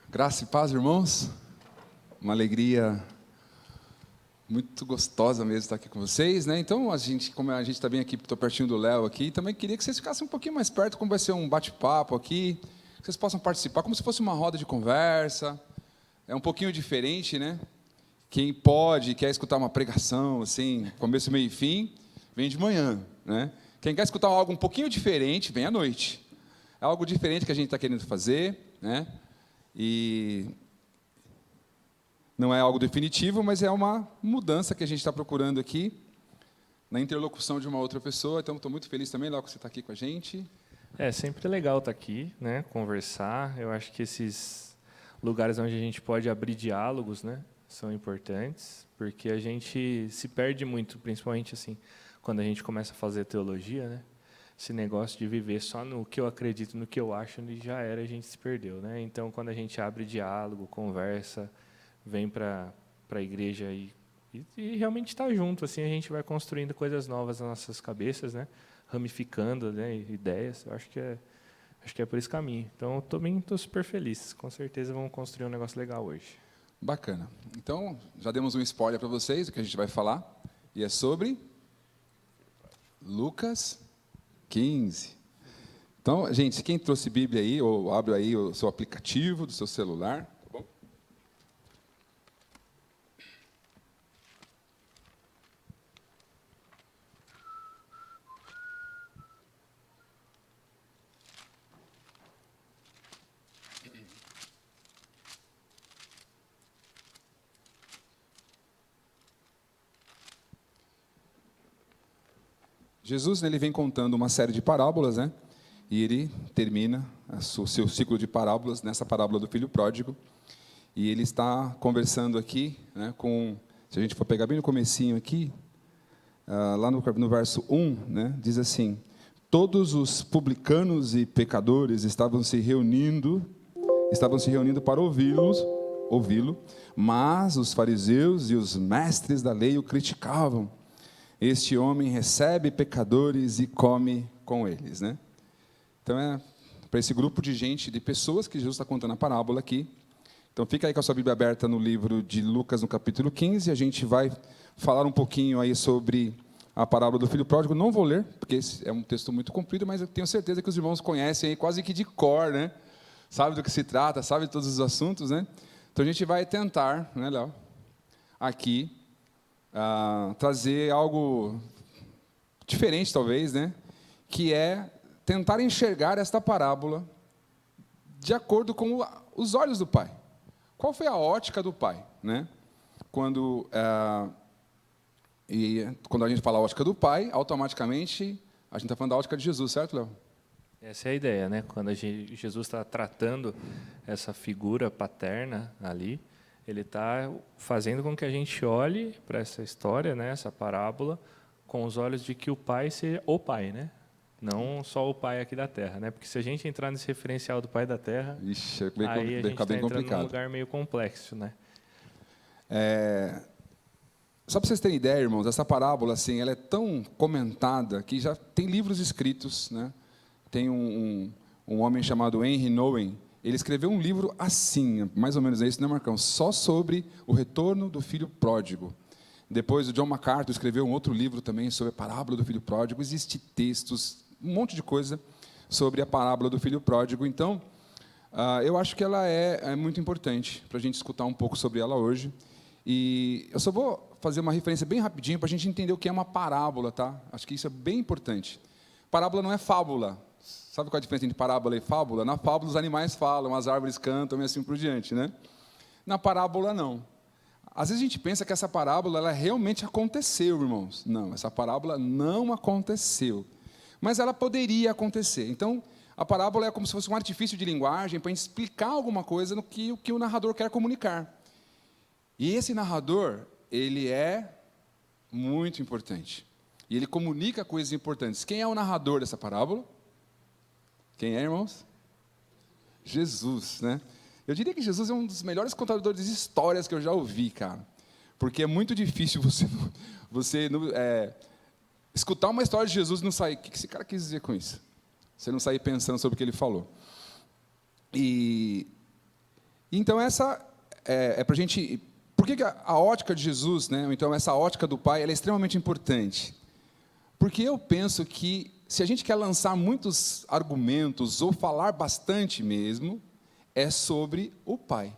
Graça e paz, irmãos. Uma alegria muito gostosa mesmo estar aqui com vocês, né? Então, como a gente está bem aqui, estou pertinho do Léo aqui, também queria que vocês ficassem um pouquinho mais perto, como vai ser um bate-papo aqui, que vocês possam participar, como se fosse uma roda de conversa. É um pouquinho diferente, né? Quem pode, quer escutar uma pregação, assim, começo, meio e fim, vem de manhã, né? Quem quer escutar algo um pouquinho diferente, vem à noite. É algo diferente que a gente está querendo fazer, né? E não é algo definitivo, mas é uma mudança que a gente está procurando aqui, na interlocução de uma outra pessoa. Então, estou muito feliz também, Léo, que você está aqui com a gente. É sempre legal estar aqui, né? Conversar. Eu acho que esses lugares onde a gente pode abrir diálogos, né, são importantes, porque a gente se perde muito, principalmente assim, quando a gente começa a fazer teologia, né? Esse negócio de viver só no que eu acredito, no que eu acho, e já era, a gente se perdeu, né? Então, quando a gente abre diálogo, conversa, vem para a igreja e realmente está junto, assim, a gente vai construindo coisas novas nas nossas cabeças, né? Ramificando, né, ideias. Eu acho que é por esse caminho. Então, eu também estou super feliz. Com certeza vamos construir um negócio legal hoje. Bacana. Então, já demos um spoiler para vocês do que a gente vai falar, e é sobre Lucas 15. Então, gente, quem trouxe Bíblia aí, ou abre aí o seu aplicativo do seu celular, tá bom? Jesus, ele vem contando uma série de parábolas, né? E ele termina o seu ciclo de parábolas nessa parábola do filho pródigo. E ele está conversando aqui, né, se a gente for pegar bem no comecinho aqui, lá no verso 1, né, diz assim: todos os publicanos e pecadores estavam se reunindo para ouvi-lo, mas os fariseus e os mestres da lei o criticavam. Este homem recebe pecadores e come com eles, né? Então, é para esse grupo de gente, de pessoas que Jesus está contando a parábola aqui. Então, fica aí com a sua Bíblia aberta no livro de Lucas, no capítulo 15. A gente vai falar um pouquinho aí sobre a parábola do filho pródigo. Não vou ler, porque esse é um texto muito comprido, mas eu tenho certeza que os irmãos conhecem aí quase que de cor, né? Sabe do que se trata, sabe de todos os assuntos, né? Então, a gente vai tentar, né, Léo, aqui, trazer algo diferente, talvez, né? Que é tentar enxergar esta parábola de acordo com os olhos do Pai. Qual foi a ótica do Pai, né? Quando a gente fala a ótica do Pai, automaticamente a gente está falando da ótica de Jesus, certo, Léo? Essa é a ideia, né? Quando Jesus está tratando essa figura paterna ali, ele está fazendo com que a gente olhe para essa história, né? Essa parábola, com os olhos de que o Pai seja o Pai, né? Não só o Pai aqui da Terra, né? Porque se a gente entrar nesse referencial do Pai da Terra, Ixi, aí a gente está bem entrando complicado. num lugar meio complexo, né? Só para vocês terem ideia, irmãos, essa parábola, assim, ela é tão comentada que já tem livros escritos, né? Tem um homem chamado Henry Nouwen, ele escreveu um livro assim, mais ou menos isso, né, Marcão? Só sobre o retorno do filho pródigo. Depois o John MacArthur escreveu um outro livro também sobre a parábola do filho pródigo. Existem textos, um monte de coisa sobre a parábola do filho pródigo. Então, eu acho que ela é muito importante para a gente escutar um pouco sobre ela hoje. E eu só vou fazer uma referência bem rapidinho para a gente entender o que é uma parábola, tá? Acho que isso é bem importante. Parábola não é fábula. Sabe qual é a diferença entre parábola e fábula? Na fábula, os animais falam, as árvores cantam e assim por diante, né? Na parábola, não. Às vezes a gente pensa que essa parábola ela realmente aconteceu, irmãos. Não, essa parábola não aconteceu. Mas ela poderia acontecer. Então, a parábola é como se fosse um artifício de linguagem para explicar alguma coisa no que o narrador quer comunicar. E esse narrador, ele é muito importante. E ele comunica coisas importantes. Quem é o narrador dessa parábola? Quem é, irmãos? Jesus, né? Eu diria que Jesus é um dos melhores contadores de histórias que eu já ouvi, cara. Porque é muito difícil você escutar uma história de Jesus e não sair. O que esse cara quis dizer com isso? Você não sair pensando sobre o que ele falou. E Então, essa é para a gente... Por que a ótica de Jesus, né? Então, essa ótica do Pai, ela é extremamente importante? Porque eu penso que, se a gente quer lançar muitos argumentos, ou falar bastante mesmo, é sobre o Pai.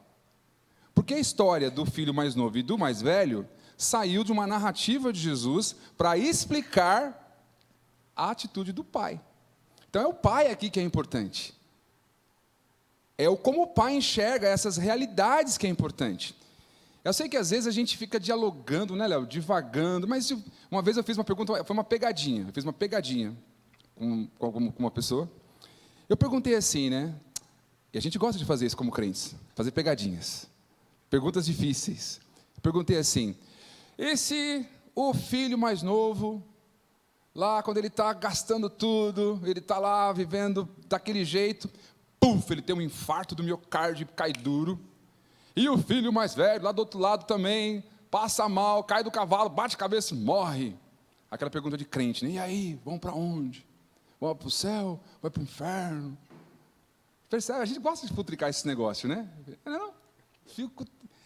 Porque a história do filho mais novo e do mais velho saiu de uma narrativa de Jesus para explicar a atitude do Pai. Então, é o Pai aqui que é importante. É como o Pai enxerga essas realidades que é importante. Eu sei que às vezes a gente fica dialogando, né, Léo? Divagando, mas uma vez eu fiz uma pergunta, foi uma pegadinha. Eu fiz uma pegadinha com uma pessoa. Eu perguntei assim, né? E a gente gosta de fazer isso como crentes, fazer pegadinhas. Perguntas difíceis. Eu perguntei assim: e se o filho mais novo, lá quando ele está gastando tudo, ele está lá vivendo daquele jeito, puf, ele tem um infarto do miocárdio e cai duro. E o filho mais velho, lá do outro lado também, passa mal, cai do cavalo, bate a cabeça e morre. Aquela pergunta de crente, né? E aí, vamos para onde? Vamos para o céu? Vai para o inferno? Percebe? A gente gosta de futricar esse negócio, né? Não,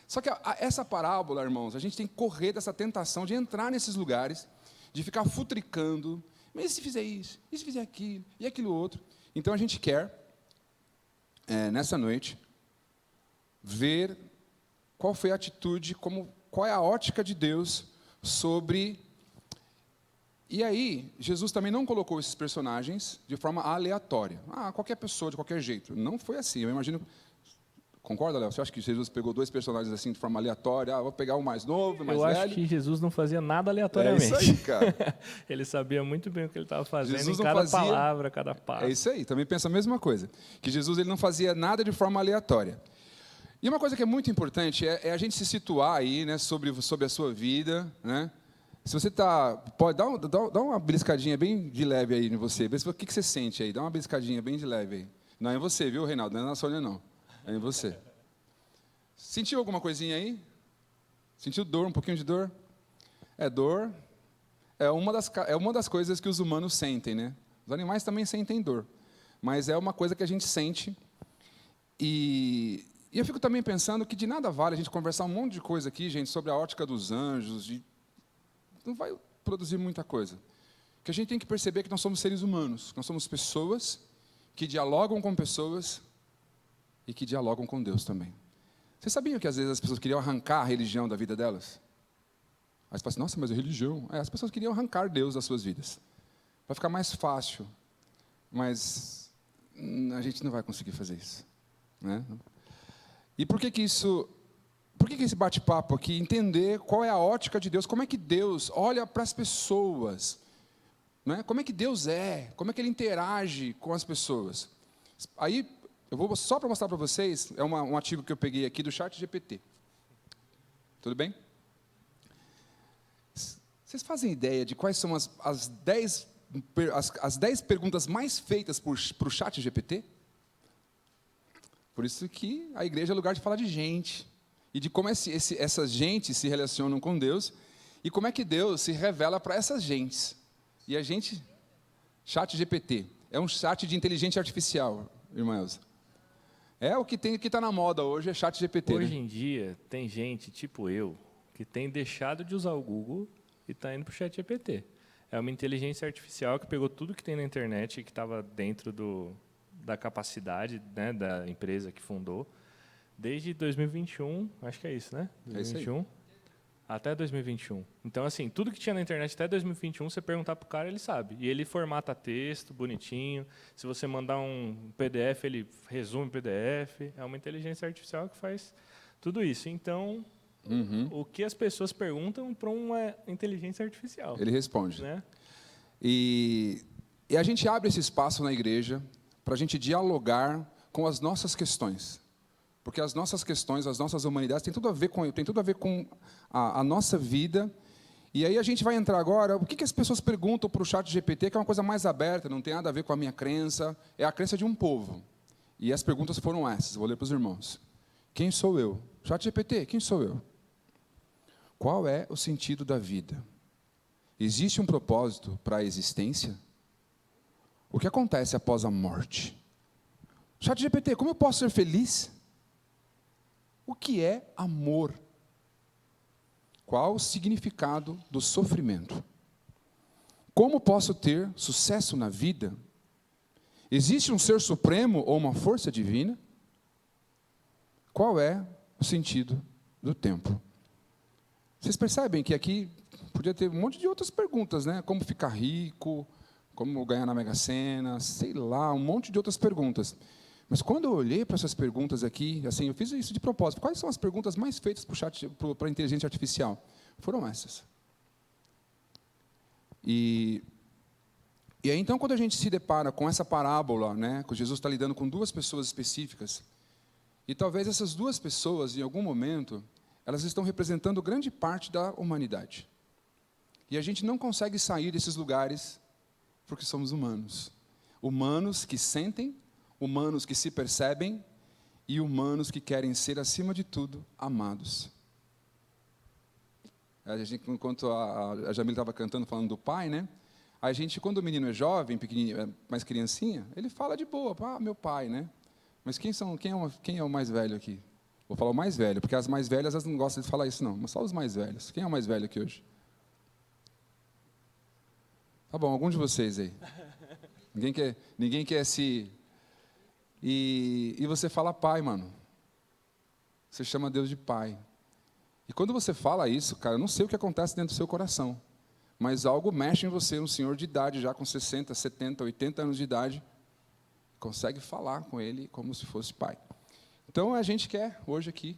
Só que essa parábola, irmãos, a gente tem que correr dessa tentação de entrar nesses lugares, de ficar futricando. Mas e se fizer isso? E se fizer aquilo? E aquilo outro? Então, a gente quer, nessa noite, ver qual foi a atitude, qual é a ótica de Deus sobre... E aí, Jesus também não colocou esses personagens de forma aleatória. Qualquer pessoa, de qualquer jeito. Não foi assim, eu imagino... Concorda, Léo? Você acha que Jesus pegou dois personagens assim de forma aleatória? Vou pegar o mais novo, o mais velho? Eu acho que Jesus não fazia nada aleatoriamente. É isso aí, cara. Ele sabia muito bem o que ele estava fazendo Jesus em cada palavra, cada passo. É isso aí, também penso a mesma coisa. Que Jesus ele não fazia nada de forma aleatória. E uma coisa que é muito importante é a gente se situar aí, né, sobre a sua vida, né? Se você pode dar uma beliscadinha bem de leve aí em você, vê o que você sente aí, dá uma beliscadinha bem de leve aí. Não é em você, viu, Reinaldo? Não é na Sônia, não. É em você. Sentiu alguma coisinha aí? Sentiu dor, um pouquinho de dor? Dor é uma das coisas que os humanos sentem, né? Os animais também sentem dor, mas é uma coisa que a gente sente. E eu fico também pensando que de nada vale a gente conversar um monte de coisa aqui, gente, sobre a ótica dos anjos, não vai produzir muita coisa. Que a gente tem que perceber que nós somos seres humanos, nós somos pessoas que dialogam com pessoas e que dialogam com Deus também. Vocês sabiam que às vezes as pessoas queriam arrancar a religião da vida delas? Aí você fala assim, nossa, mas a religião... as pessoas queriam arrancar Deus das suas vidas, para ficar mais fácil, mas a gente não vai conseguir fazer isso, né? E por que esse bate-papo aqui? Entender qual é a ótica de Deus, como é que Deus olha para as pessoas, né? Como é que Deus como é que Ele interage com as pessoas. Aí, eu vou só para mostrar para vocês, é um artigo que eu peguei aqui do ChatGPT. Tudo bem? Vocês fazem ideia de quais são as 10 perguntas mais feitas para o ChatGPT? Por isso que a igreja é lugar de falar de gente, e de como essas gentes se relacionam com Deus, e como é que Deus se revela para essas gentes. E a gente, ChatGPT, é um chat de inteligência artificial, irmã Elza. É o que está na moda hoje, é ChatGPT. Hoje em dia, tem gente, tipo eu, que tem deixado de usar o Google e está indo para o ChatGPT. É uma inteligência artificial que pegou tudo que tem na internet e que estava dentro da capacidade, né, da empresa que fundou, desde 2021, acho que é isso, né? 2021 até 2021. Então, assim, tudo que tinha na internet até 2021, você perguntar para o cara, ele sabe. E ele formata texto bonitinho. Se você mandar um PDF, ele resume o PDF. É uma inteligência artificial que faz tudo isso. Então, o que as pessoas perguntam para uma inteligência artificial. Ele responde. Né? E a gente abre esse espaço na igreja para a gente dialogar com as nossas questões. Porque as nossas questões, as nossas humanidades, tem tudo a ver com a nossa vida. E aí a gente vai entrar agora, o que as pessoas perguntam para o ChatGPT, que é uma coisa mais aberta, não tem nada a ver com a minha crença, é a crença de um povo. E as perguntas foram essas, vou ler para os irmãos. Quem sou eu? ChatGPT, quem sou eu? Qual é o sentido da vida? Existe um propósito para a existência? O que acontece após a morte? ChatGPT, como eu posso ser feliz? O que é amor? Qual o significado do sofrimento? Como posso ter sucesso na vida? Existe um ser supremo ou uma força divina? Qual é o sentido do tempo? Vocês percebem que aqui podia ter um monte de outras perguntas, né? Como ficar rico, como ganhar na Mega Sena, sei lá, um monte de outras perguntas. Mas quando eu olhei para essas perguntas aqui, assim, eu fiz isso de propósito. Quais são as perguntas mais feitas para a inteligência artificial? Foram essas. E aí, então, quando a gente se depara com essa parábola, né, que Jesus está lidando com duas pessoas específicas, e talvez essas duas pessoas, em algum momento, elas estão representando grande parte da humanidade. E a gente não consegue sair desses lugares porque somos humanos. Humanos que sentem, humanos que se percebem e humanos que querem ser, acima de tudo, amados. Enquanto a Jamila estava cantando, falando do pai, né? A gente, quando o menino é jovem, pequenininho, mais criancinha, ele fala de boa, meu pai, né? Mas quem é o mais velho aqui? Vou falar o mais velho, porque as mais velhas elas não gostam de falar isso, não. Mas só os mais velhos. Quem é o mais velho aqui hoje? Tá bom, algum de vocês aí. Ninguém quer se... E você fala pai, mano. Você chama Deus de pai. E quando você fala isso, cara, eu não sei o que acontece dentro do seu coração, mas algo mexe em você, um senhor de idade, já com 60, 70, 80 anos de idade, consegue falar com ele como se fosse pai. Então, a gente quer, hoje aqui,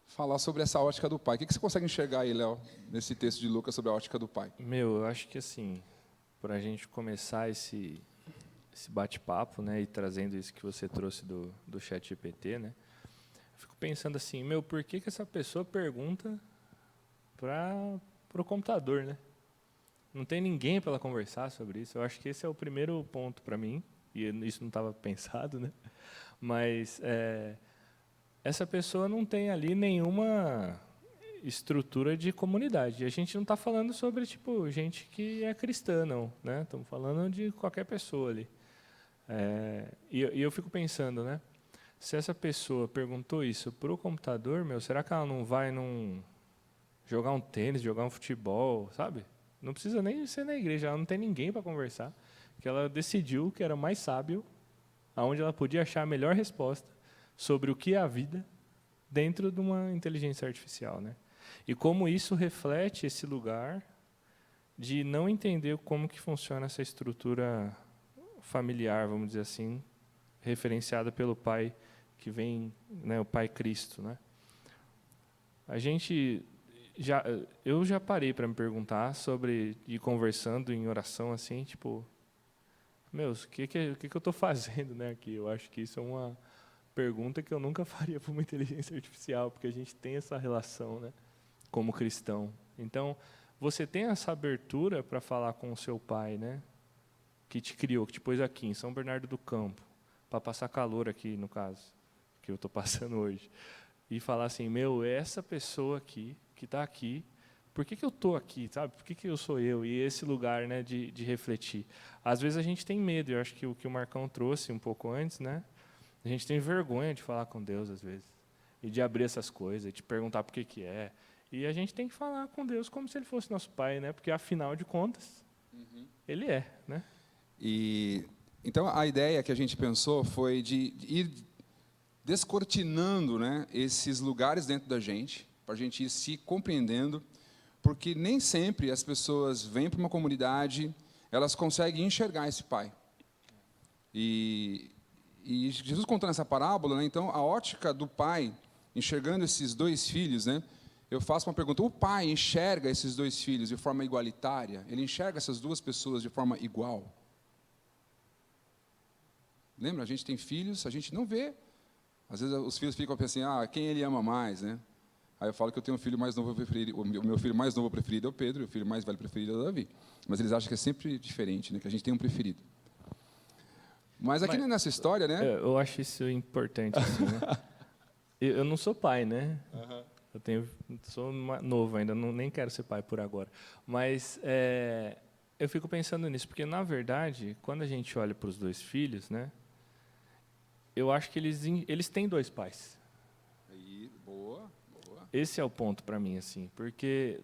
falar sobre essa ótica do pai. O que você consegue enxergar aí, Léo, nesse texto de Lucas sobre a ótica do pai? Eu acho que, assim, para a gente começar esse bate-papo, né, e trazendo isso que você trouxe do ChatGPT, né, eu fico pensando assim, por que essa pessoa pergunta para o computador, né? Não tem ninguém para ela conversar sobre isso. Eu acho que esse é o primeiro ponto para mim, e isso não estava pensado, né? Mas essa pessoa não tem ali nenhuma estrutura de comunidade. E a gente não está falando sobre tipo gente que é cristã, não, né? Estamos falando de qualquer pessoa ali. E eu fico pensando, né? Se essa pessoa perguntou isso para o computador, será que ela não vai jogar um tênis, jogar um futebol, sabe? Não precisa nem ser na igreja, ela não tem ninguém para conversar, que ela decidiu que era mais sábio, aonde ela podia achar a melhor resposta sobre o que é a vida dentro de uma inteligência artificial, né? E como isso reflete esse lugar de não entender como que funciona essa estrutura familiar, vamos dizer assim, referenciada pelo pai que vem, né, o Pai Cristo, né? Eu já parei para me perguntar sobre, ir conversando em oração assim, tipo, o que eu estou fazendo, né, aqui? Eu acho que isso é uma pergunta que eu nunca faria para uma inteligência artificial, porque a gente tem essa relação, né, como cristão. Então, você tem essa abertura para falar com o seu pai, né, que te criou, que te pôs aqui em São Bernardo do Campo, para passar calor aqui, no caso, que eu estou passando hoje, e falar assim, essa pessoa aqui, que está aqui, por que eu estou aqui, sabe? Por que eu sou eu? E esse lugar, né, de refletir. Às vezes a gente tem medo, eu acho que o que o Marcão trouxe um pouco antes, né? A gente tem vergonha de falar com Deus, às vezes, e de abrir essas coisas, e de perguntar por que é. E a gente tem que falar com Deus como se Ele fosse nosso Pai, né? Porque, afinal de contas, Ele é, né? Então, a ideia que a gente pensou foi de ir descortinando, né, esses lugares dentro da gente, para a gente ir se compreendendo, porque nem sempre as pessoas vêm para uma comunidade, elas conseguem enxergar esse pai. E Jesus contando essa parábola, né, então, a ótica do pai, enxergando esses dois filhos, né, eu faço uma pergunta, o pai enxerga esses dois filhos de forma igualitária? Ele enxerga essas duas pessoas de forma igual? Lembra, a gente tem filhos, a gente não vê. Às vezes os filhos ficam pensando assim, quem ele ama mais, né? Aí eu falo que eu tenho um filho mais novo preferido, o meu filho mais novo preferido é o Pedro, e o filho mais velho preferido é o Davi. Mas eles acham que é sempre diferente, né? Que a gente tem um preferido. Mas aqui nessa história, né? Eu acho isso importante, assim, né? Eu não sou pai, né? Sou novo ainda, nem quero ser pai por agora. Mas eu fico pensando nisso, porque, na verdade, quando a gente olha para os dois filhos, né? Eu acho que eles têm dois pais. Esse é o ponto para mim, assim, porque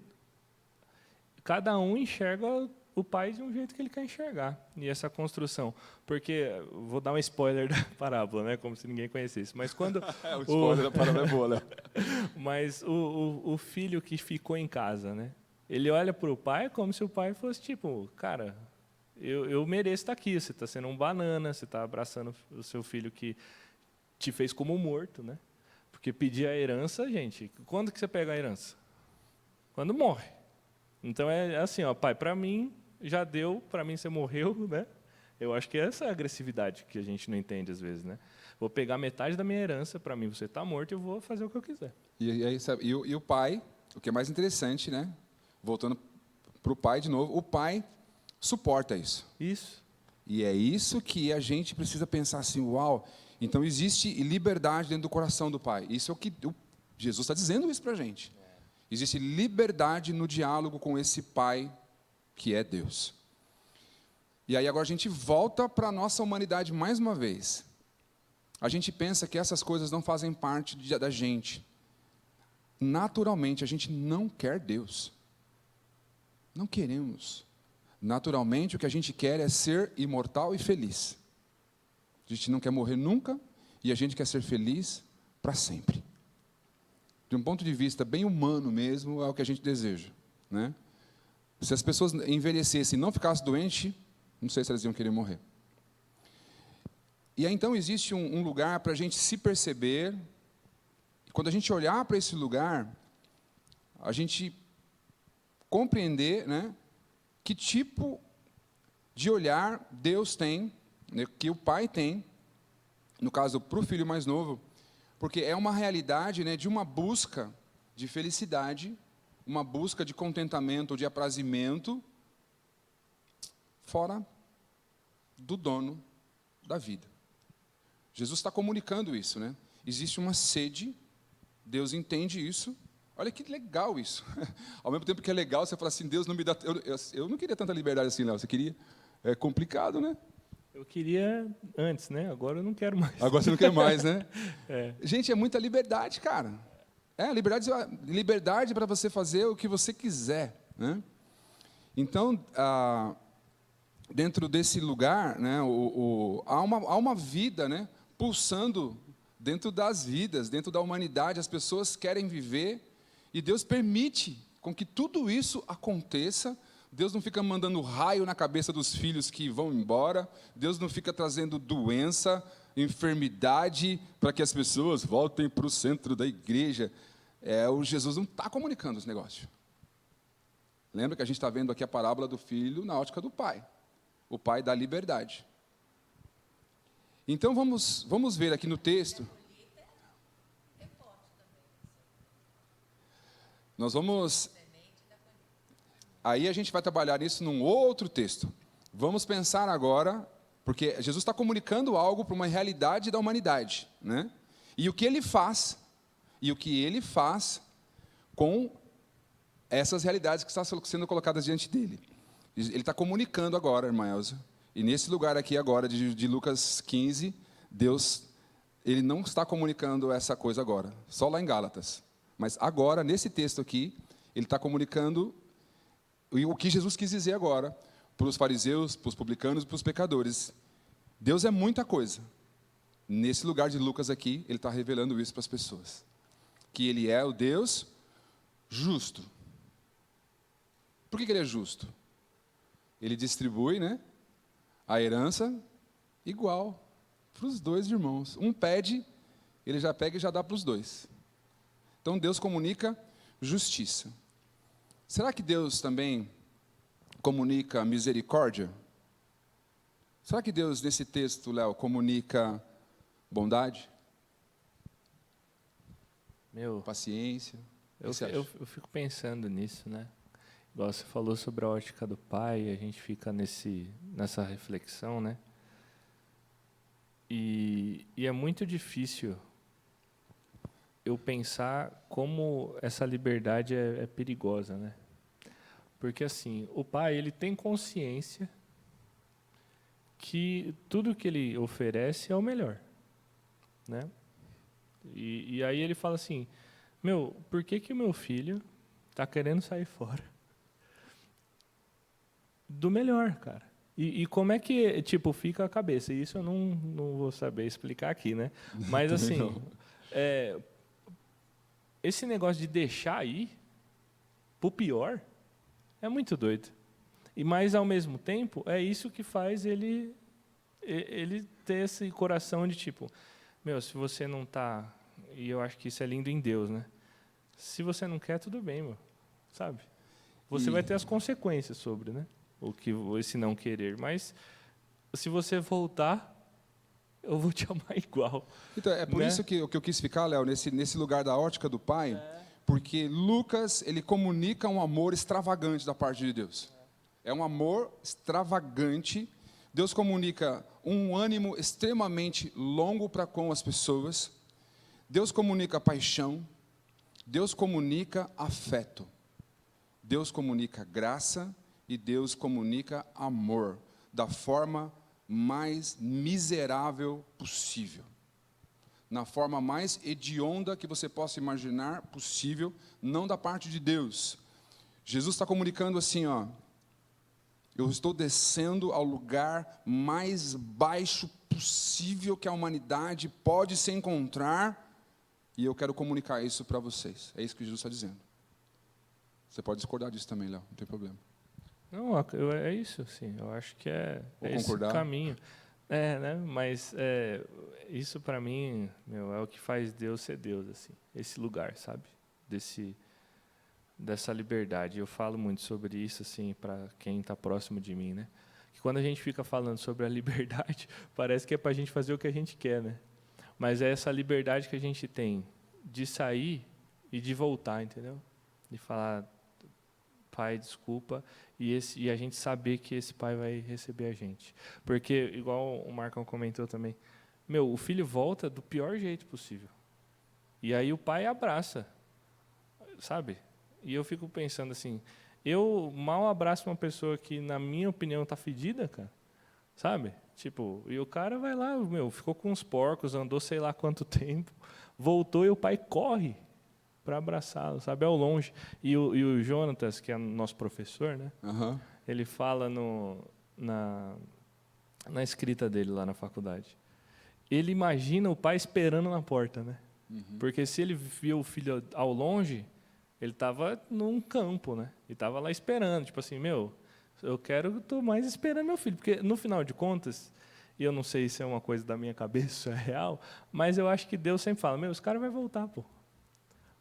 cada um enxerga o pai de um jeito que ele quer enxergar. E essa construção, porque vou dar um spoiler da parábola, né, como se ninguém conhecesse, mas quando O spoiler da parábola é boa, Léo. mas o filho que ficou em casa, né, ele olha para o pai como se o pai fosse tipo, cara, eu mereço estar aqui, você está sendo um banana, você está abraçando o seu filho que te fez como morto, né? Porque pedir a herança, gente, quando que você pega a herança? Quando morre. Então é assim, ó, pai, para mim já deu, para mim você morreu, né? Eu acho que essa é a agressividade que a gente não entende às vezes, né? Vou pegar metade da minha herança, para mim você está morto e eu vou fazer o que eu quiser. E o pai, o que é mais interessante, né? Voltando para o pai de novo, o pai suporta isso. Isso. E é isso que a gente precisa pensar assim, uau, então existe liberdade dentro do coração do pai. Isso é o que Jesus está dizendo isso para a gente. Existe liberdade no diálogo com esse pai que é Deus. E aí agora a gente volta para a nossa humanidade mais uma vez. A gente pensa que essas coisas não fazem parte da gente. Naturalmente, a gente não quer Deus. Não queremos. Naturalmente, o que a gente quer é ser imortal e feliz. A gente não quer morrer nunca e a gente quer ser feliz para sempre. De um ponto de vista bem humano mesmo, é o que a gente deseja, né? Se as pessoas envelhecessem e não ficassem doentes, não sei se elas iam querer morrer. E aí, então, existe um lugar para a gente se perceber. Quando a gente olhar para esse lugar, a gente compreender, né, que tipo de olhar Deus tem, né, que o pai tem, no caso, para o filho mais novo, porque é uma realidade, né, de uma busca de felicidade, uma busca de contentamento, de aprazimento, fora do dono da vida. Jesus está comunicando isso, né? Existe uma sede, Deus entende isso. Olha que legal isso. Ao mesmo tempo que é legal, você fala assim, Deus não me dá... Eu não queria tanta liberdade assim, Léo. Você queria? É complicado, né? Eu queria antes, né? Agora eu não quero mais. Agora você não quer mais, né? É. Gente, é muita liberdade, cara. Liberdade para você fazer o que você quiser, né? Então, dentro desse lugar, né, há uma vida, né, pulsando dentro das vidas, dentro da humanidade. As pessoas querem viver e Deus permite com que tudo isso aconteça. Deus não fica mandando raio na cabeça dos filhos que vão embora. Deus não fica trazendo doença, enfermidade, para que as pessoas voltem para o centro da igreja. O Jesus não está comunicando os negócios. Lembra que a gente está vendo aqui a parábola do filho na ótica do pai. O pai dá liberdade. Então vamos ver aqui no texto. Nós vamos... Aí a gente vai trabalhar isso num outro texto. Vamos pensar agora, porque Jesus está comunicando algo para uma realidade da humanidade, né? E o que ele faz com essas realidades que estão sendo colocadas diante dele. Ele está comunicando agora, irmã Elza, e nesse lugar aqui agora, de Lucas 15, Deus, ele não está comunicando essa coisa agora, só lá em Gálatas. Mas agora, nesse texto aqui, ele está comunicando o que Jesus quis dizer agora para os fariseus, para os publicanos e para os pecadores. Deus é muita coisa. Nesse lugar de Lucas aqui, ele está revelando isso para as pessoas. Que ele é o Deus justo. Por que ele é justo? Ele distribui, né, a herança igual para os dois irmãos. Um pede, ele já pega e já dá para os dois. Então Deus comunica justiça. Será que Deus também comunica misericórdia? Será que Deus, nesse texto, Léo, comunica bondade? Paciência? Eu fico pensando nisso, né? Igual você falou sobre a ótica do pai, a gente fica nessa reflexão, né? E é muito difícil eu pensar como essa liberdade é perigosa, né? Porque, assim, o pai, ele tem consciência que tudo que ele oferece é o melhor, né? E aí ele fala assim, por que o meu filho está querendo sair fora? Do melhor, cara. E como é que, tipo, fica a cabeça? Isso eu não vou saber explicar aqui, né? Mas, Também assim, não. esse negócio de deixar ir pro pior é muito doido. Mas, ao mesmo tempo, é isso que faz ele ter esse coração de, tipo, se você não está... E eu acho que isso é lindo em Deus, né? Se você não quer, tudo bem, sabe? Você vai ter as consequências sobre, né? Esse não querer. Mas, se você voltar, eu vou te amar igual. Então, é por né? isso que eu quis ficar, Léo, nesse lugar da ótica do Pai, porque Lucas, ele comunica um amor extravagante da parte de Deus. É um amor extravagante. Deus comunica um ânimo extremamente longo para com as pessoas. Deus comunica paixão. Deus comunica afeto. Deus comunica graça e Deus comunica amor da forma mais miserável possível. Na forma mais hedionda que você possa imaginar possível, não da parte de Deus. Jesus está comunicando assim, ó, eu estou descendo ao lugar mais baixo possível que a humanidade pode se encontrar, e eu quero comunicar isso para vocês. É isso que Jesus está dizendo. Você pode discordar disso também, Léo, não tem problema. Não, é isso, sim. Eu acho que é esse caminho. Né? Mas isso para mim, é o que faz Deus ser Deus, assim. Esse lugar, sabe? Dessa liberdade. Eu falo muito sobre isso, assim, para quem está próximo de mim, né? Que quando a gente fica falando sobre a liberdade, parece que é para a gente fazer o que a gente quer, né? Mas é essa liberdade que a gente tem de sair e de voltar, entendeu? De falar, Pai, desculpa, e a gente saber que esse Pai vai receber a gente. Porque, igual o Marcão comentou também, o filho volta do pior jeito possível. E aí o pai abraça, sabe? E eu fico pensando assim, eu mal abraço uma pessoa que, na minha opinião, está fedida, cara, sabe? Tipo, e o cara vai lá, ficou com os porcos, andou sei lá quanto tempo, voltou e o pai corre para abraçá-lo, sabe, ao longe. E o Jonatas, que é nosso professor, né? Uhum. Ele fala na escrita dele lá na faculdade. Ele imagina o pai esperando na porta, né? Uhum. Porque se ele viu o filho ao longe, ele estava num campo, né? E estava lá esperando, tipo assim, estou mais esperando meu filho, porque no final de contas, e eu não sei se é uma coisa da minha cabeça, é real, mas eu acho que Deus sempre fala, esse cara vai voltar, pô.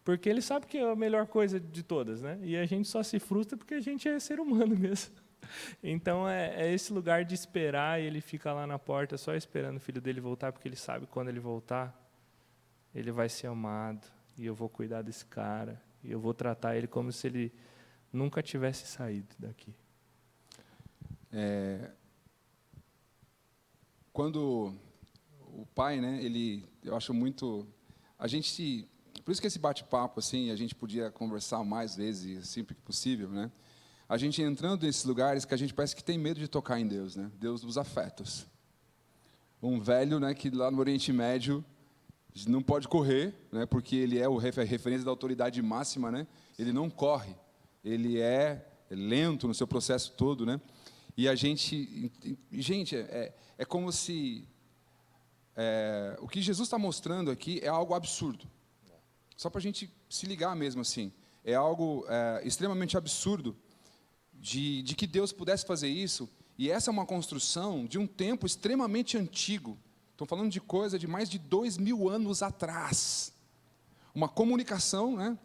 Porque ele sabe que é a melhor coisa de todas, né? E a gente só se frustra porque a gente é ser humano mesmo. Então, é esse lugar de esperar, e ele fica lá na porta só esperando o filho dele voltar, porque ele sabe que quando ele voltar, ele vai ser amado, e eu vou cuidar desse cara, e eu vou tratar ele como se ele nunca tivesse saído daqui. Quando o pai, né, eu acho muito... Por isso que esse bate-papo, assim, a gente podia conversar mais vezes, sempre que possível, né? A gente entrando nesses lugares que a gente parece que tem medo de tocar em Deus, né? Deus dos afetos. Um velho, né, que lá no Oriente Médio não pode correr, né, porque ele é a referência da autoridade máxima, né? Ele não corre, ele é lento no seu processo todo, né? E a gente, é como se o que Jesus está mostrando aqui é algo absurdo. Só para a gente se ligar mesmo assim, é algo extremamente absurdo de que Deus pudesse fazer isso. E essa é uma construção de um tempo extremamente antigo. Estou falando de coisa de mais de 2000 anos atrás. Uma comunicação, né?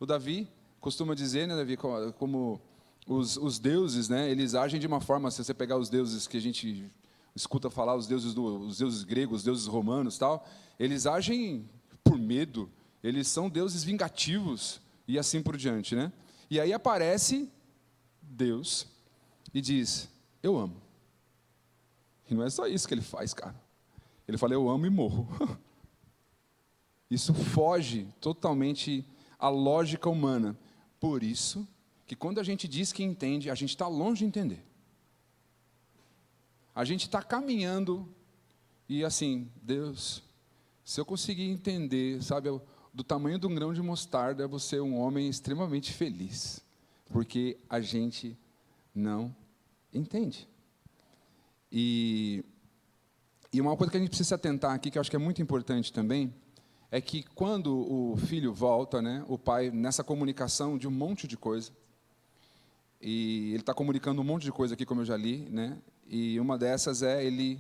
O Davi costuma dizer, né, Davi, como os deuses, né? Eles agem de uma forma, se você pegar os deuses que a gente escuta falar, os deuses gregos, os deuses romanos, tal, eles agem por medo. Eles são deuses vingativos e assim por diante, né? E aí aparece Deus e diz, eu amo. E não é só isso que ele faz, cara. Ele fala, eu amo e morro. Isso foge totalmente à lógica humana. Por isso que quando a gente diz que entende, a gente está longe de entender. A gente está caminhando e assim, Deus, se eu conseguir entender, sabe, do tamanho de um grão de mostarda, você é um homem extremamente feliz, porque a gente não entende. E uma coisa que a gente precisa se atentar aqui, que eu acho que é muito importante também, é que quando o filho volta, né, o pai, nessa comunicação de um monte de coisa, e ele está comunicando um monte de coisa aqui, como eu já li, né, e uma dessas é ele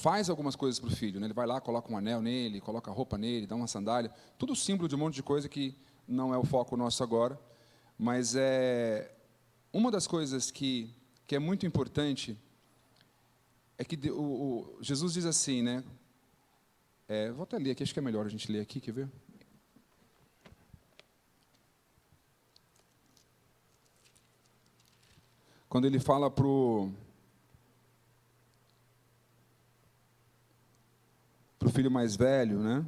faz algumas coisas para o filho, né, ele vai lá, coloca um anel nele, coloca roupa nele, dá uma sandália, tudo símbolo de um monte de coisa que não é o foco nosso agora, mas é uma das coisas que é muito importante é que Jesus diz assim, né? Vou até ler aqui, acho que é melhor a gente ler aqui, quer ver? Quando ele fala para o filho mais velho, né?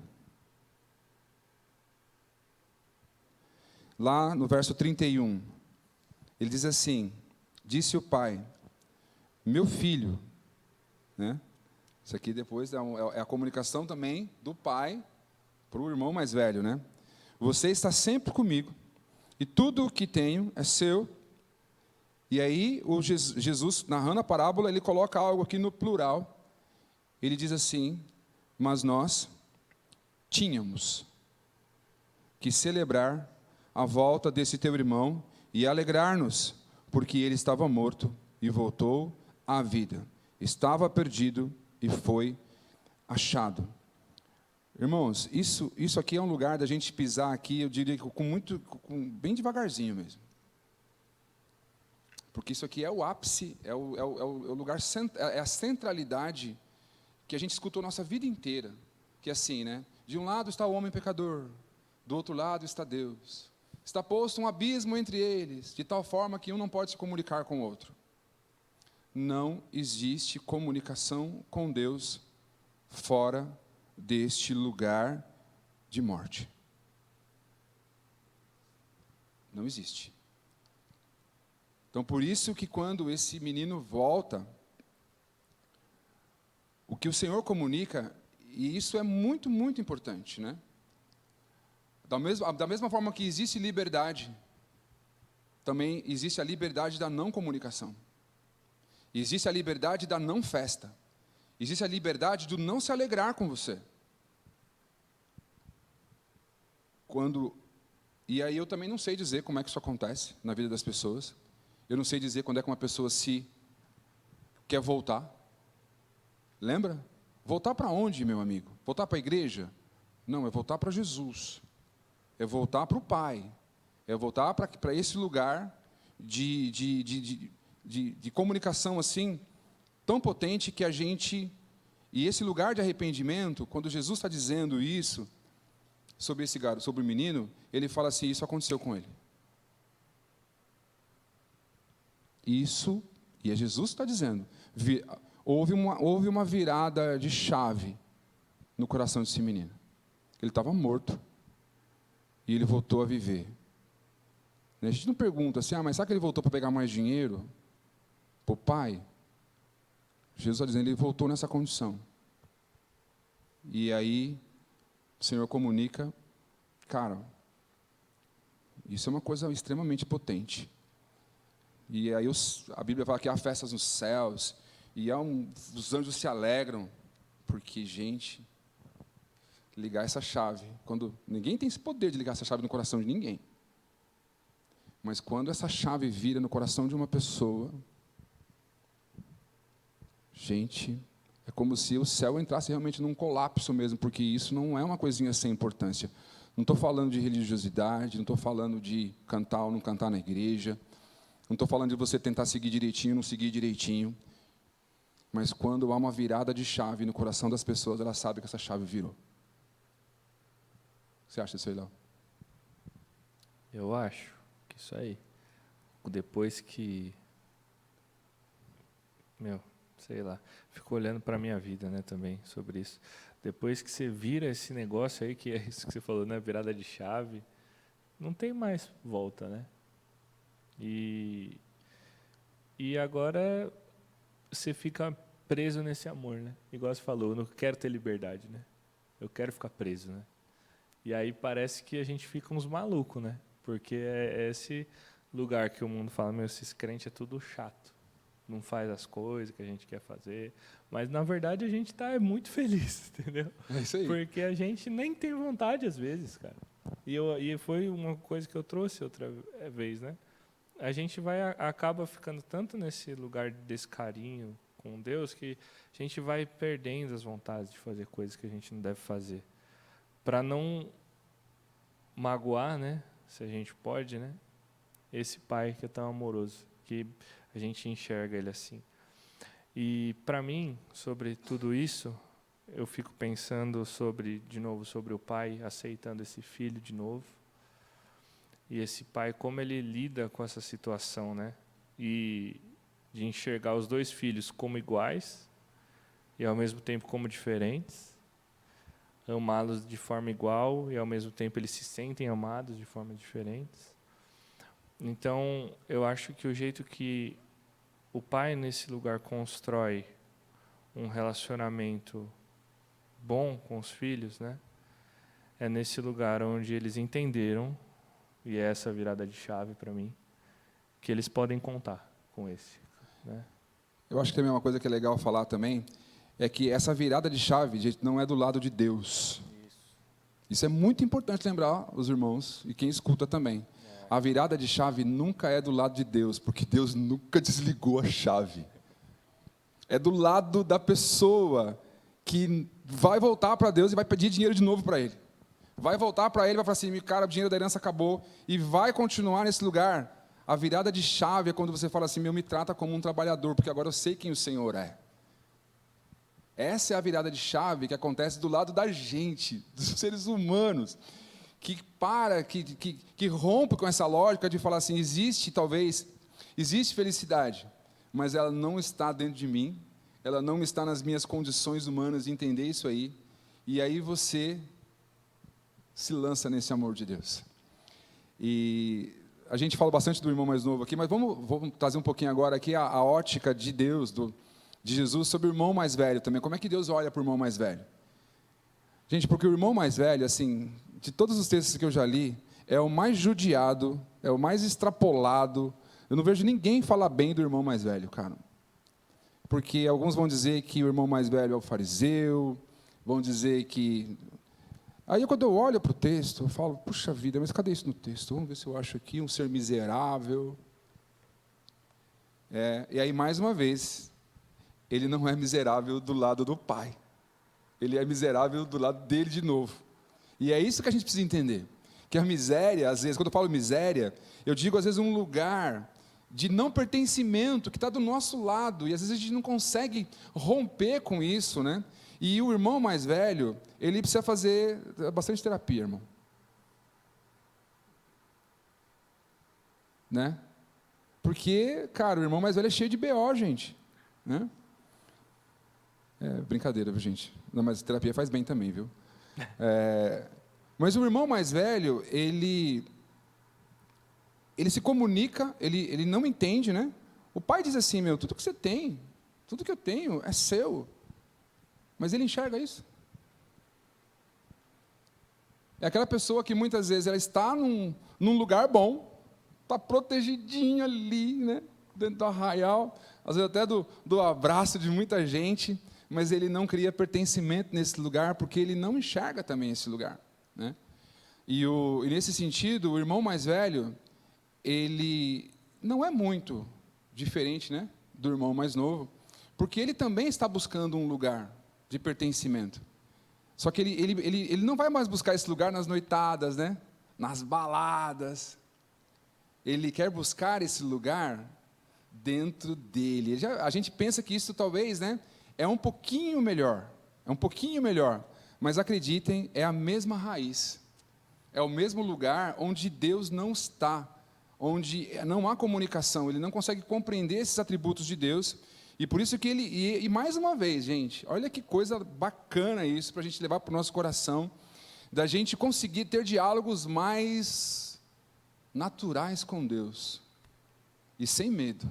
Lá no verso 31, ele diz assim: disse o pai, meu filho, né? Isso aqui depois é a comunicação também do pai para o irmão mais velho, né? Você está sempre comigo, e tudo o que tenho é seu. E aí, Jesus, narrando a parábola, ele coloca algo aqui no plural. Ele diz assim: mas nós tínhamos que celebrar a volta desse teu irmão e alegrar-nos, porque ele estava morto e voltou à vida. Estava perdido e foi achado. Irmãos, isso aqui é um lugar da gente pisar aqui, eu diria que bem devagarzinho mesmo. Porque isso aqui é o ápice, é o lugar, é a centralidade que a gente escutou nossa vida inteira. Que é assim, né? De um lado está o homem pecador, do outro lado está Deus. Está posto um abismo entre eles, de tal forma que um não pode se comunicar com o outro. Não existe comunicação com Deus fora deste lugar de morte. Não existe. Então, por isso que quando esse menino volta, o que o Senhor comunica, e isso é muito, muito importante, né? Da mesma forma que existe liberdade, também existe a liberdade da não comunicação. Existe a liberdade da não festa. Existe a liberdade do não se alegrar com você. E aí eu também não sei dizer como é que isso acontece na vida das pessoas. Eu não sei dizer quando é que uma pessoa se quer voltar. Lembra? Voltar para onde, meu amigo? Voltar para a igreja? Não, é voltar para Jesus. É voltar para o Pai. É voltar para esse lugar de comunicação assim, tão potente que a gente... E esse lugar de arrependimento, quando Jesus está dizendo isso sobre esse garoto, sobre o menino, ele fala assim, isso aconteceu com ele. Isso, e é Jesus que está dizendo, houve uma virada de chave no coração desse menino. Ele estava morto, e ele voltou a viver. A gente não pergunta assim, mas será que ele voltou para pegar mais dinheiro? Para o pai? Jesus está dizendo, ele voltou nessa condição. E aí, o Senhor comunica, cara, isso é uma coisa extremamente potente. E aí a Bíblia fala que há festas nos céus, e os anjos se alegram, porque, gente, ligar essa chave, quando ninguém tem esse poder de ligar essa chave no coração de ninguém, mas quando essa chave vira no coração de uma pessoa, gente, é como se o céu entrasse realmente num colapso mesmo, porque isso não é uma coisinha sem importância. Não estou falando de religiosidade, não estou falando de cantar ou não cantar na igreja, não estou falando de você tentar seguir direitinho, não seguir direitinho. Mas quando há uma virada de chave no coração das pessoas, elas sabem que essa chave virou. O que você acha disso aí, Léo? Eu acho que isso aí. Depois que... sei lá. Fico olhando para a minha vida, né, também, sobre isso. Depois que você vira esse negócio aí, que é isso que você falou, né, virada de chave, não tem mais volta, né? E agora você fica preso nesse amor, né? Igual você falou, eu não quero ter liberdade, né? Eu quero ficar preso, né? E aí parece que a gente fica uns malucos, né? Porque é esse lugar que o mundo fala, meu, esses crentes é tudo chato. Não faz as coisas que a gente quer fazer. Mas, na verdade, a gente está muito feliz, entendeu? É isso aí. Porque a gente nem tem vontade, às vezes, cara. E foi uma coisa que eu trouxe outra vez, né? A gente acaba ficando tanto nesse lugar desse carinho com Deus que a gente vai perdendo as vontades de fazer coisas que a gente não deve fazer. Para não magoar, né? Se a gente pode, né? Esse pai que é tão amoroso, que a gente enxerga ele assim. E para mim, sobre tudo isso, eu fico pensando de novo sobre o pai aceitando esse filho de novo. E esse pai, como ele lida com essa situação, né? E de enxergar os dois filhos como iguais e ao mesmo tempo como diferentes, amá-los de forma igual e ao mesmo tempo eles se sentem amados de formas diferentes. Então, eu acho que o jeito que o pai nesse lugar constrói um relacionamento bom com os filhos, né? É nesse lugar onde eles entenderam, e é essa virada de chave para mim, que eles podem contar com esse, né? Eu acho que também uma coisa que é legal falar também é que essa virada de chave, gente, não é do lado de Deus. Isso é muito importante lembrar os irmãos e quem escuta também. A virada de chave nunca é do lado de Deus, porque Deus nunca desligou a chave. É do lado da pessoa que vai voltar para Deus e vai pedir dinheiro de novo para Ele. Vai voltar para Ele e vai falar assim, cara, o dinheiro da herança acabou, e vai continuar nesse lugar. A virada de chave é quando você fala assim, me trata como um trabalhador, porque agora eu sei quem o Senhor é. Essa é a virada de chave que acontece do lado da gente, dos seres humanos, que rompe com essa lógica de falar assim, existe felicidade, mas ela não está dentro de mim, ela não está nas minhas condições humanas de entender isso aí, e aí você se lança nesse amor de Deus. E a gente fala bastante do irmão mais novo aqui, mas vamos trazer um pouquinho agora aqui a ótica de Deus, de Jesus, sobre o irmão mais velho também. Como é que Deus olha para o irmão mais velho? Gente, porque o irmão mais velho, assim, de todos os textos que eu já li, é o mais judiado, é o mais extrapolado. Eu não vejo ninguém falar bem do irmão mais velho, cara. Porque alguns vão dizer que o irmão mais velho é o fariseu, vão dizer que... Aí, quando eu olho para o texto, eu falo, puxa vida, mas cadê isso no texto? Vamos ver se eu acho aqui, um ser miserável. E aí, mais uma vez, ele não é miserável do lado do pai. Ele é miserável do lado dele de novo. E é isso que a gente precisa entender. Que a miséria, às vezes, quando eu falo miséria, eu digo, às vezes, um lugar de não pertencimento, que está do nosso lado, e às vezes a gente não consegue romper com isso, né? E o irmão mais velho, ele precisa fazer bastante terapia, irmão. Né? Porque, cara, o irmão mais velho é cheio de BO, gente. Né? Brincadeira, viu, gente? Não, mas terapia faz bem também, viu? Mas o irmão mais velho, ele se comunica, ele não entende, né? O pai diz assim, tudo que você tem, tudo que eu tenho é seu. Mas ele enxerga isso. É aquela pessoa que muitas vezes ela está num lugar bom, está protegidinha ali, né? Dentro do arraial, às vezes até do abraço de muita gente, mas ele não cria pertencimento nesse lugar, porque ele não enxerga também esse lugar, né? E nesse sentido, o irmão mais velho, ele não é muito diferente, né, do irmão mais novo, porque ele também está buscando um lugar de pertencimento. Só que ele não vai mais buscar esse lugar nas noitadas, né? Nas baladas. Ele quer buscar esse lugar dentro dele. A gente pensa que isso talvez, né, é um pouquinho melhor. Mas acreditem, é a mesma raiz. É o mesmo lugar onde Deus não está, onde não há comunicação, ele não consegue compreender esses atributos de Deus. E por isso que e mais uma vez, gente, olha que coisa bacana isso, para a gente levar para o nosso coração, da gente conseguir ter diálogos mais naturais com Deus, e sem medo,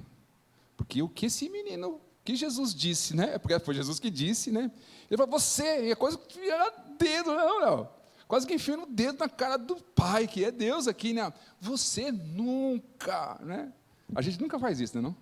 porque o que esse menino, que Jesus disse, né, porque foi Jesus que disse, né, ele falou, você, é coisa que era dedo, não, quase que enfiando o dedo na cara do Pai, que é Deus aqui, né? Você nunca, né? A gente nunca faz isso, né, não?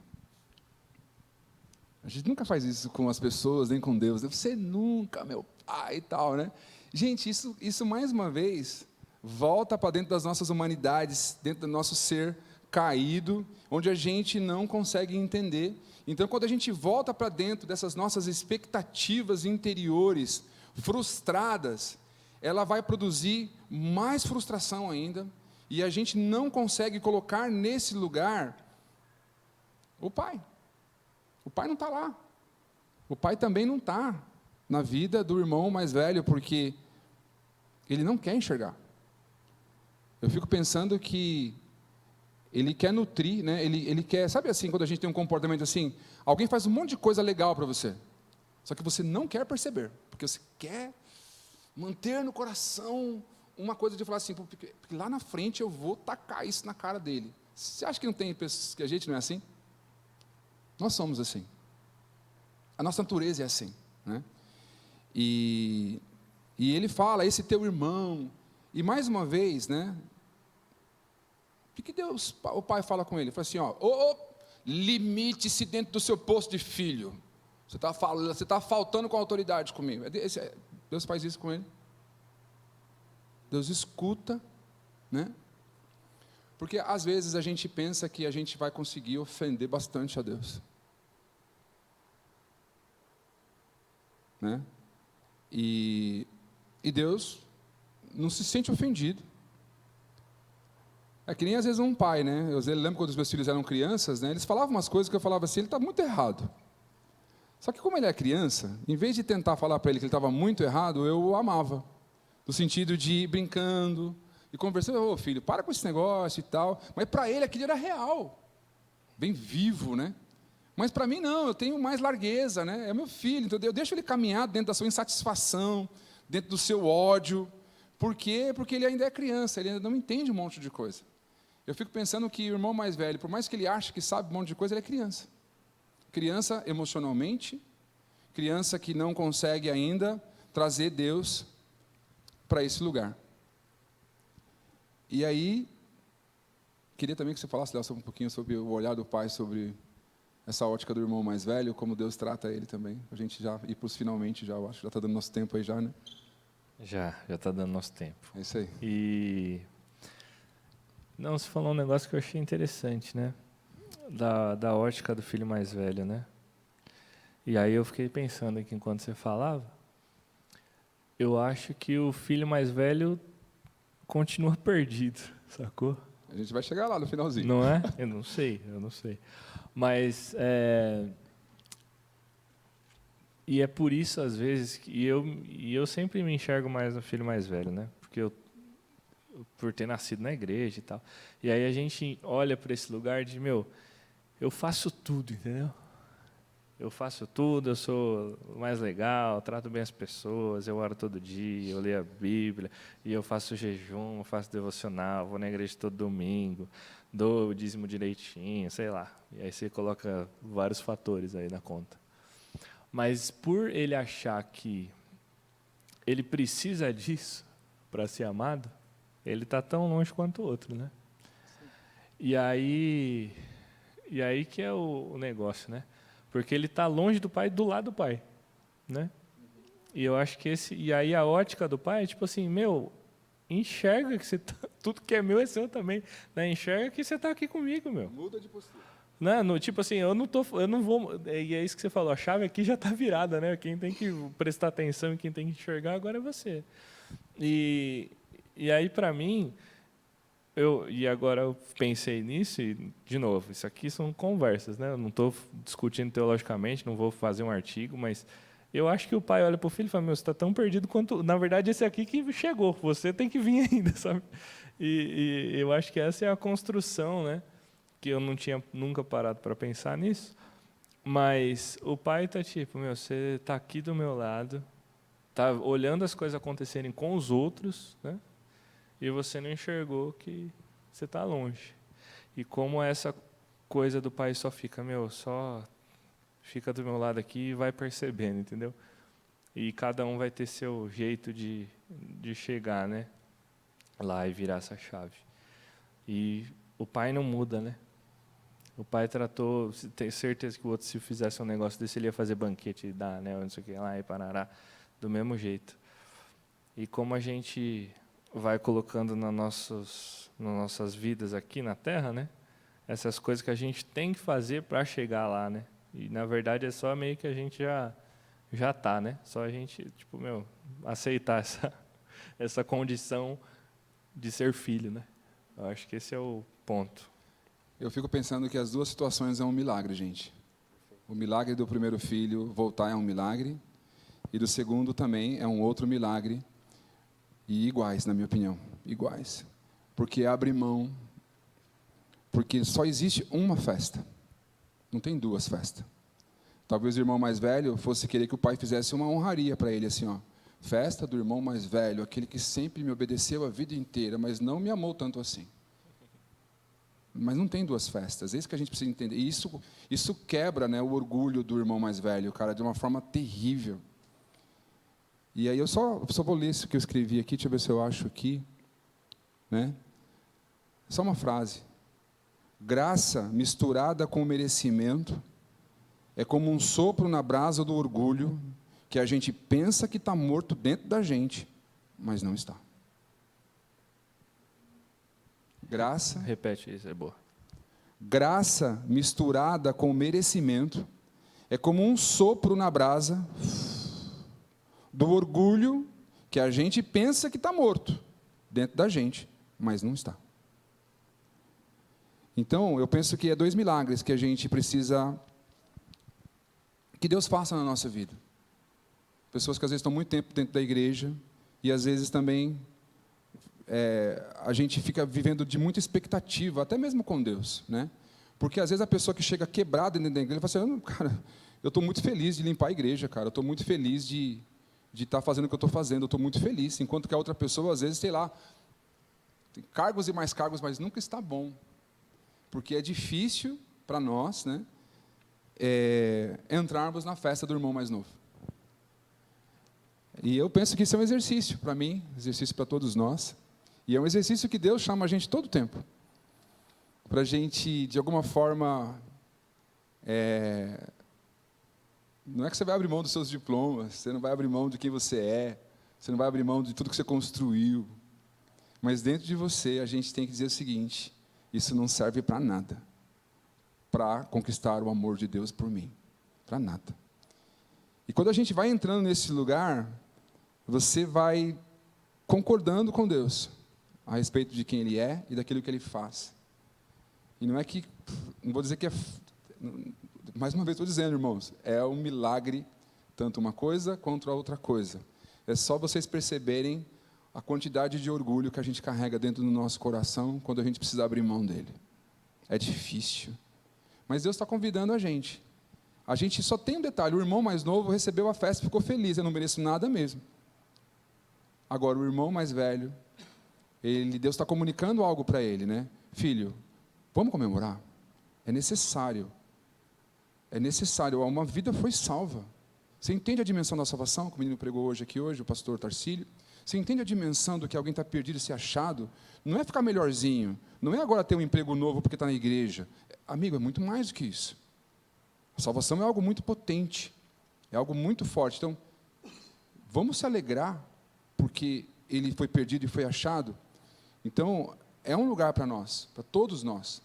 A gente nunca faz isso com as pessoas, nem com Deus. Você nunca, meu Pai e tal, né? Gente, isso mais uma vez volta para dentro das nossas humanidades, dentro do nosso ser caído, onde a gente não consegue entender. Então, quando a gente volta para dentro dessas nossas expectativas interiores frustradas, ela vai produzir mais frustração ainda, e a gente não consegue colocar nesse lugar o Pai. O Pai não está lá. O Pai também não está na vida do irmão mais velho, porque ele não quer enxergar. Eu fico pensando que ele quer nutrir, né? Ele quer, sabe assim, quando a gente tem um comportamento assim, alguém faz um monte de coisa legal para você, só que você não quer perceber, porque você quer manter no coração uma coisa de falar assim, porque lá na frente eu vou tacar isso na cara dele. Você acha que não tem pessoas, que a gente não é assim? Nós somos assim. A nossa natureza é assim, né? E ele fala, esse teu irmão, e mais uma vez, né? O que Deus, o pai fala com ele? Ele fala assim, limite-se dentro do seu posto de filho. Você está faltando com autoridade comigo. Deus faz isso com ele. Deus escuta, né? Porque às vezes a gente pensa que a gente vai conseguir ofender bastante a Deus, né? E Deus não se sente ofendido. É que nem às vezes um pai, né? Eu lembro quando os meus filhos eram crianças, né? Eles falavam umas coisas que eu falava assim, ele está muito errado. Só que como ele é criança, em vez de tentar falar para ele que ele estava muito errado, eu o amava. No sentido de ir brincando e conversando, filho, para com esse negócio e tal. Mas para ele aquilo era real, bem vivo, né? Mas para mim não, eu tenho mais largueza, né? É meu filho, então eu deixo ele caminhar dentro da sua insatisfação, dentro do seu ódio. Por quê? Porque ele ainda é criança, ele ainda não entende um monte de coisa. Eu fico pensando que o irmão mais velho, por mais que ele ache que sabe um monte de coisa, ele é criança. Criança emocionalmente, criança que não consegue ainda trazer Deus para esse lugar. E aí, queria também que você falasse, Léo, um pouquinho sobre o olhar do pai, sobre essa ótica do irmão mais velho, como Deus trata ele também. A gente já ir para os finalmente, já, eu acho, já está dando nosso tempo aí já, né? Já está dando nosso tempo. É isso aí. E não, você falou um negócio que eu achei interessante, né? Da ótica do filho mais velho, né? E aí eu fiquei pensando aqui enquanto você falava, eu acho que o filho mais velho continua perdido, sacou? A gente vai chegar lá no finalzinho. Não é? Eu não sei. Mas, e é por isso, às vezes, que eu sempre me enxergo mais no filho mais velho, né? Porque por ter nascido na igreja e tal. E aí a gente olha para esse lugar de, eu faço tudo, entendeu? Eu faço tudo, eu sou o mais legal, trato bem as pessoas, eu oro todo dia, eu leio a Bíblia, e eu faço jejum, eu faço devocional, vou na igreja todo domingo, dou o dízimo direitinho, sei lá. E aí você coloca vários fatores aí na conta. Mas por ele achar que ele precisa disso para ser amado, ele está tão longe quanto o outro, né? E aí que é o negócio, né? Porque ele está longe do pai, do lado do pai, né? E eu acho que e aí a ótica do pai é tipo assim, enxerga que você tudo que é meu é seu também, né? Enxerga que você está aqui comigo, meu. Muda de postura. Não, tipo assim, eu não vou, e é isso que você falou, a chave aqui já está virada, né? Quem tem que prestar atenção e quem tem que enxergar agora é você. E aí para mim, e agora eu pensei nisso e, de novo, isso aqui são conversas, né? Eu não estou discutindo teologicamente, não vou fazer um artigo, mas eu acho que o pai olha para o filho e fala, você está tão perdido quanto... Na verdade, esse aqui que chegou, você tem que vir ainda, sabe? E eu acho que essa é a construção, né? Que eu não tinha nunca parado para pensar nisso, mas o pai está tipo, você está aqui do meu lado, está olhando as coisas acontecerem com os outros, né? E você não enxergou que você está longe. E como essa coisa do pai só fica, só fica do meu lado aqui e vai percebendo, entendeu? E cada um vai ter seu jeito de de chegar, né, lá e virar essa chave. E o pai não muda, né? O pai tratou, tenho certeza que o outro, se fizesse um negócio desse, ele ia fazer banquete e dar, né, não sei o que lá, e parará, do mesmo jeito. E como a gente vai colocando nas nossas vidas aqui na Terra, né, essas coisas que a gente tem que fazer para chegar lá, né? E, na verdade, é só meio que a gente já está, né? Só a gente, tipo, aceitar essa condição de ser filho, né? Eu acho que esse é o ponto. Eu fico pensando que as duas situações é um milagre, gente. O milagre do primeiro filho voltar é um milagre, e do segundo também é um outro milagre, e iguais, na minha opinião, iguais. Porque abre mão, porque só existe uma festa, não tem duas festas. Talvez o irmão mais velho fosse querer que o pai fizesse uma honraria para ele, assim, ó, festa do irmão mais velho, aquele que sempre me obedeceu a vida inteira, mas não me amou tanto assim. Mas não tem duas festas, é isso que a gente precisa entender. E isso quebra, né, o orgulho do irmão mais velho, cara, de uma forma terrível. E aí eu só vou ler isso que eu escrevi aqui, deixa eu ver se eu acho aqui. Né? Só uma frase. Graça misturada com merecimento é como um sopro na brasa do orgulho que a gente pensa que está morto dentro da gente, mas não está. Graça. Repete isso, é boa. Graça misturada com merecimento é como um sopro na brasa do orgulho que a gente pensa que está morto dentro da gente, mas não está. Então, eu penso que é dois milagres que a gente precisa que Deus faça na nossa vida. Pessoas que às vezes estão muito tempo dentro da igreja e às vezes também a gente fica vivendo de muita expectativa, até mesmo com Deus, né? Porque às vezes a pessoa que chega quebrada dentro da igreja fala assim, cara, eu estou muito feliz de limpar a igreja, cara, eu estou muito feliz de estar fazendo o que eu estou fazendo, eu estou muito feliz, enquanto que a outra pessoa, às vezes, sei lá, tem cargos e mais cargos, mas nunca está bom, porque é difícil para nós, né, entrarmos na festa do irmão mais novo. E eu penso que isso é um exercício para mim, exercício para todos nós, e é um exercício que Deus chama a gente todo o tempo, para a gente, de alguma forma, não é que você vai abrir mão dos seus diplomas, você não vai abrir mão de quem você é, você não vai abrir mão de tudo que você construiu, mas dentro de você a gente tem que dizer o seguinte, isso não serve para nada, para conquistar o amor de Deus por mim, para nada. E quando a gente vai entrando nesse lugar, você vai concordando com Deus, a respeito de quem Ele é e daquilo que Ele faz. E não é que, não vou dizer que é, mais uma vez estou dizendo, irmãos, é um milagre, tanto uma coisa quanto a outra coisa. É só vocês perceberem a quantidade de orgulho que a gente carrega dentro do nosso coração quando a gente precisa abrir mão dele. É difícil. Mas Deus está convidando a gente. A gente só tem um detalhe, o irmão mais novo recebeu a festa e ficou feliz, eu não mereço nada mesmo. Agora, o irmão mais velho, Deus está comunicando algo para ele, né? Filho, vamos comemorar? É necessário. É necessário. Uma vida foi salva. Você entende a dimensão da salvação, que o menino pregou hoje, o pastor Tarcílio? Você entende a dimensão do que alguém está perdido e ser achado? Não é ficar melhorzinho. Não é agora ter um emprego novo porque está na igreja. Amigo, é muito mais do que isso. A salvação é algo muito potente. É algo muito forte. Então, vamos se alegrar porque ele foi perdido e foi achado. Então, é um lugar para nós, para todos nós.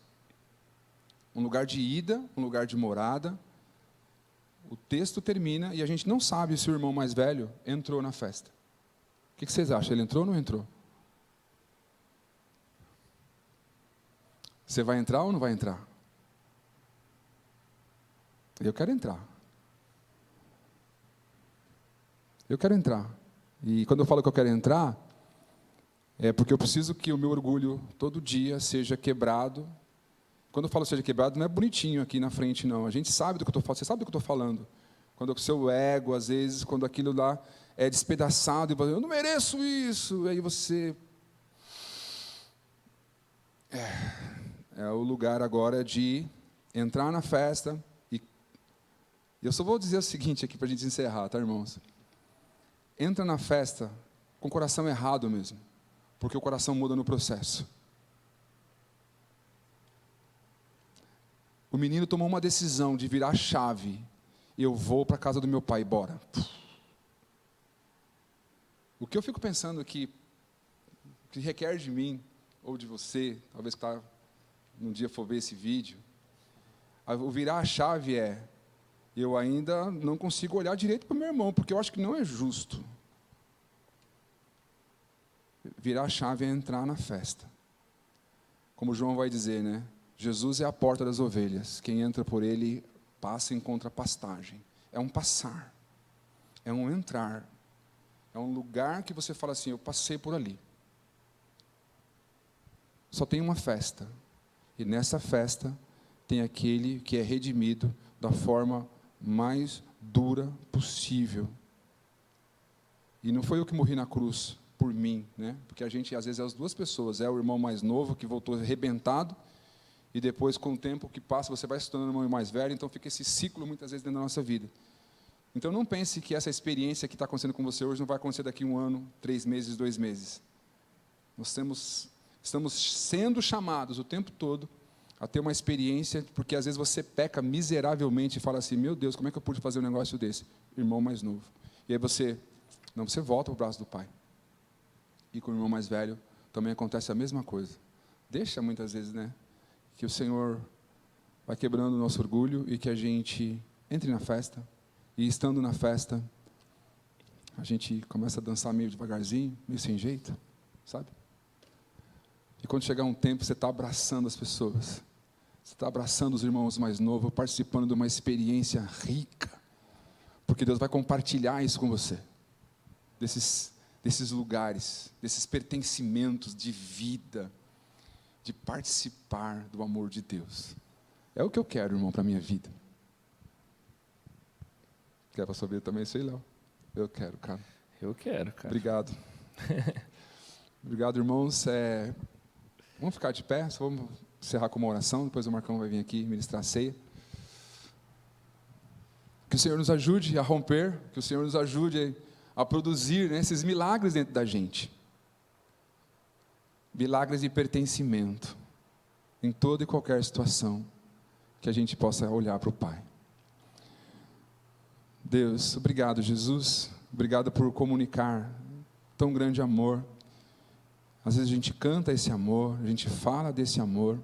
Um lugar de ida, um lugar de morada. O texto termina e a gente não sabe se o irmão mais velho entrou na festa. O que vocês acham? Ele entrou ou não entrou? Você vai entrar ou não vai entrar? Eu quero entrar. Eu quero entrar. E quando eu falo que eu quero entrar, é porque eu preciso que o meu orgulho todo dia seja quebrado. Quando eu falo seja quebrado, não é bonitinho aqui na frente, não. A gente sabe do que eu estou falando, você sabe do que eu estou falando. Quando o seu ego, às vezes, quando aquilo lá é despedaçado, e você, eu não mereço isso, aí você... É o lugar agora de entrar na festa, e eu só vou dizer o seguinte aqui para a gente encerrar, tá, irmãos? Entra na festa com o coração errado mesmo, porque o coração muda no processo. O menino tomou uma decisão de virar a chave, eu vou para a casa do meu pai, bora. O que eu fico pensando aqui, que requer de mim, ou de você, talvez que um dia for ver esse vídeo, o virar a chave eu ainda não consigo olhar direito para o meu irmão, porque eu acho que não é justo. Virar a chave é entrar na festa. Como João vai dizer, né? Jesus é a porta das ovelhas. Quem entra por ele passa e encontra pastagem. É um passar. É um entrar. É um lugar que você fala assim, eu passei por ali. Só tem uma festa. E nessa festa tem aquele que é redimido da forma mais dura possível. E não foi eu que morri na cruz por mim, né? Porque a gente, às vezes, é as duas pessoas. É o irmão mais novo que voltou arrebentado, e depois, com o tempo que passa, você vai se tornando irmão mais velho, então fica esse ciclo, muitas vezes, dentro da nossa vida. Então, não pense que essa experiência que está acontecendo com você hoje não vai acontecer daqui 1 ano, 3 meses, 2 meses. Nós estamos sendo chamados o tempo todo a ter uma experiência, porque às vezes você peca miseravelmente e fala assim, meu Deus, como é que eu pude fazer um negócio desse? Irmão mais novo. E aí você volta para o braço do pai. E com o irmão mais velho também acontece a mesma coisa. Deixa muitas vezes, né? Que o Senhor vai quebrando o nosso orgulho e que a gente entre na festa. E estando na festa, a gente começa a dançar meio devagarzinho, meio sem jeito, sabe? E quando chegar um tempo, você está abraçando as pessoas. Você está abraçando os irmãos mais novos, participando de uma experiência rica. Porque Deus vai compartilhar isso com você. Desses lugares, desses pertencimentos de vida, de participar do amor de Deus. É o que eu quero, irmão, para a minha vida. Quer para sua vida também, sei lá. Eu quero, cara. Eu quero, cara. Obrigado. Obrigado, irmãos. Vamos ficar de pé, só vamos encerrar com uma oração, depois o Marcão vai vir aqui ministrar a ceia. Que o Senhor nos ajude a romper, que o Senhor nos ajude a produzir, né, esses milagres dentro da gente. Milagres de pertencimento, em toda e qualquer situação, que a gente possa olhar para o Pai. Deus, obrigado, Jesus, obrigado por comunicar tão grande amor. Às vezes a gente canta esse amor, a gente fala desse amor,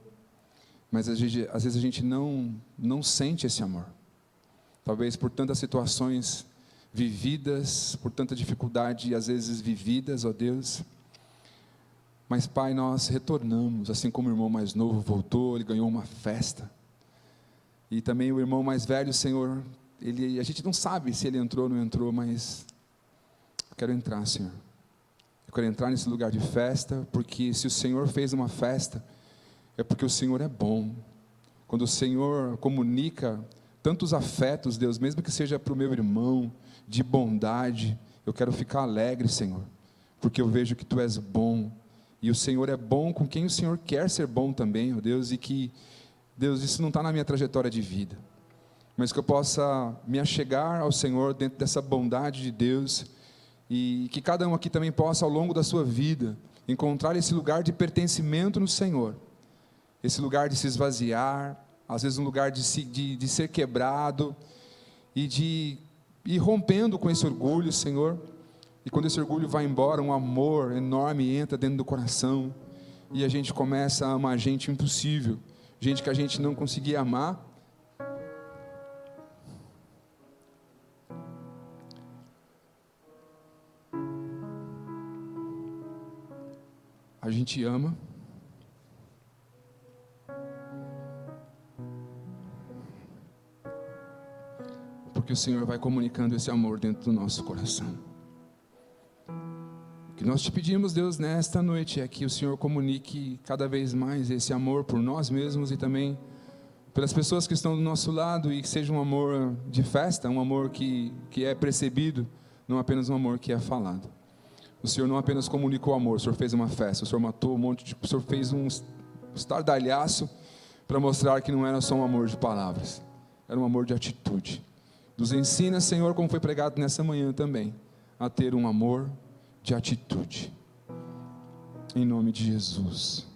mas às vezes a gente não sente esse amor. Talvez por tantas situações vividas, por tanta dificuldade, às vezes vividas, ó Deus. Mas, Pai, nós retornamos, assim como o irmão mais novo voltou, ele ganhou uma festa. E também o irmão mais velho, Senhor, a gente não sabe se ele entrou ou não entrou, mas eu quero entrar, Senhor. Eu quero entrar nesse lugar de festa, porque se o Senhor fez uma festa, é porque o Senhor é bom. Quando o Senhor comunica tantos afetos, Deus, mesmo que seja para o meu irmão, de bondade, eu quero ficar alegre, Senhor, porque eu vejo que Tu és bom, e o Senhor é bom com quem o Senhor quer ser bom também, ó Deus, e que, Deus, isso não está na minha trajetória de vida, mas que eu possa me achegar ao Senhor dentro dessa bondade de Deus, e que cada um aqui também possa, ao longo da sua vida, encontrar esse lugar de pertencimento no Senhor, esse lugar de se esvaziar, às vezes um lugar de ser quebrado, e de ir rompendo com esse orgulho, Senhor, e quando esse orgulho vai embora, um amor enorme entra dentro do coração, e a gente começa a amar gente impossível, gente que a gente não conseguia amar. A gente ama, porque o Senhor vai comunicando esse amor dentro do nosso coração. O que nós te pedimos, Deus, nesta noite é que o Senhor comunique cada vez mais esse amor por nós mesmos e também pelas pessoas que estão do nosso lado, e que seja um amor de festa, um amor que é percebido, não apenas um amor que é falado. O Senhor não apenas comunicou amor, o Senhor fez uma festa, o Senhor matou o Senhor fez um estardalhaço para mostrar que não era só um amor de palavras, era um amor de atitude. Nos ensina, Senhor, como foi pregado nessa manhã também, a ter um amor de atitude. Em nome de Jesus.